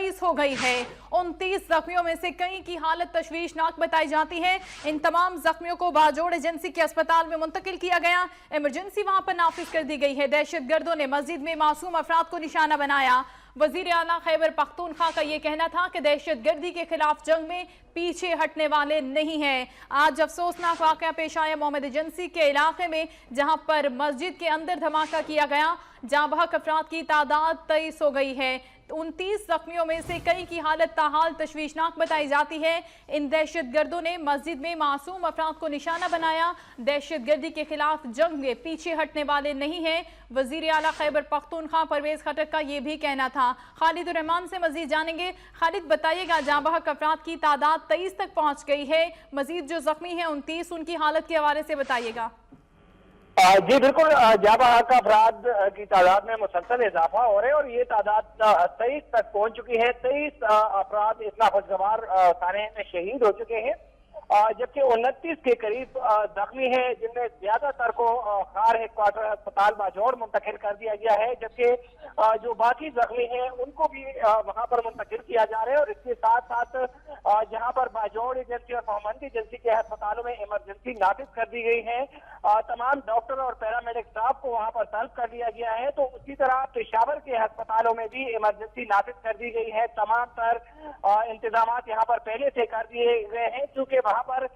23 हो गई है। 29 जख्मियों में से कई की हालत तशवीशनाक बताई जाती है। इन तमाम जख्मियों को बाजोड़ एजेंसी के अस्पताल में मुंतकिल किया गया। इमरजेंसी वहां पर नाफिज कर दी गई है। दहशतगर्दों ने मस्जिद में मासूम अफराद को निशाना बनाया। वजीर आला खैबर पख्तूनख्वा का ये कहना था कि दहशतगर्दी के खिलाफ जंग में पीछे हटने वाले नहीं हैं। आज अफसोसनाक वाकया पेश आया मोहम्मद एजेंसी के इलाके में, जहां पर मस्जिद के अंदर धमाका किया गया। जहां बहक अफराद की तादाद 23 हो गई है। 29 जख्मियों में से कई की हालत ताहाल तशवीशनाक बताई जाती है। इन दहशतगर्दों ने मस्जिद में मासूम अफराद को निशाना बनाया। दहशतगर्दी के खिलाफ जंग में पीछे हटने वाले नहीं हैं। वजीर आला खैबर पख्तूनख्वा परवेज खटक का ये भी कहना था। खालिद रहमान से मजीद जानेंगे। खालिद, बताइएगा, जाँ बहक अफराद की तादाद 23 तक पहुंच गई है, मजीद जो जख्मी है 29, उनकी हालत के हवाले से बताइएगा। जी बिल्कुल, जाँ बहक अफराद की तादाद में मुसलसल इजाफा हो रहा है और ये तादाद 23 तक पहुंच चुकी है। 23 अफराद इस नाखुशगवार साने में शहीद हो चुके हैं, जबकि 29 के करीब जख्मी है, जिनमें ज्यादातर को खार हेडक्वार्टर अस्पताल बाजौड़ मुंतकिल कर दिया गया है, जबकि जो बाकी जख्मी हैं उनको भी वहां पर मुंतकिल किया जा रहा है। और इसके साथ साथ जहां पर बाजौड़ एजेंसी और मोहम्मद एजेंसी के अस्पतालों में इमरजेंसी नाफिज कर दी गई है। तमाम डॉक्टर और पैरामेडिक स्टाफ को वहां पर तलब कर दिया गया है। तो उसी तरह पेशावर के अस्पतालों में भी इमरजेंसी नाफिज कर दी गई है। तमाम तर इंतजाम यहाँ पर पहले से कर दिए गए हैं, क्योंकि वहां पर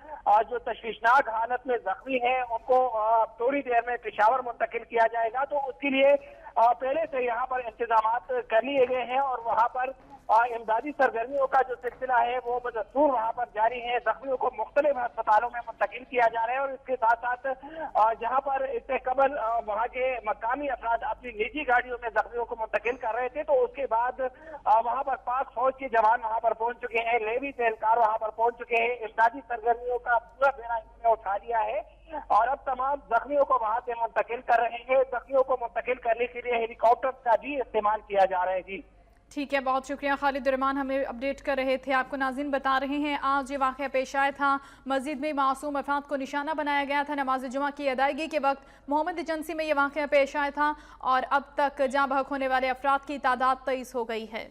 जो तशवीशनाक हालत में जख्मी हैं उनको थोड़ी देर में पेशावर मुंतकिल किया जाएगा। तो उसके लिए पहले से यहाँ पर इंतजाम कर लिए गए हैं और वहाँ पर इमदादी सरगर्मियों का जो सिलसिला है वो बदस्तूर वहाँ पर जारी है। जख्मियों को मुख्तलिफ अस्पतालों में मुंतकिल किया जा रहा है और इसके साथ साथ जहाँ पर इससे कबल वहाँ के मकामी अफराद अपनी निजी गाड़ियों में जख्मियों को मुंतकिल कर रहे थे, तो उसके बाद वहाँ पर पाक फौज के जवान वहाँ पर पहुंच चुके हैं, लेवी एहलकार वहाँ पर पहुंच चुके हैं। इमदादी सरगर्मियों का पूरा बेड़ा इन्होंने उठा लिया है और अब तमाम जख्मियों को वहाँ से मुंतकिल कर रहे हैं। जख्मियों को मुंतकिल करने के लिए हेलीकॉप्टर का भी इस्तेमाल किया जा रहा है। जी ठीक है, बहुत शुक्रिया खालिद रहमान, हमें अपडेट कर रहे थे। आपको नाज़रीन बता रहे हैं, आज ये वाक़या पेश आया था। मस्जिद में मासूम अफराद को निशाना बनाया गया था। नमाज जुमा की अदायगी के वक्त मोहम्मद एजेंसी में ये वाक़या पेश आया था और अब तक जाँ बहक होने वाले अफराद की तादाद 23 हो गई है।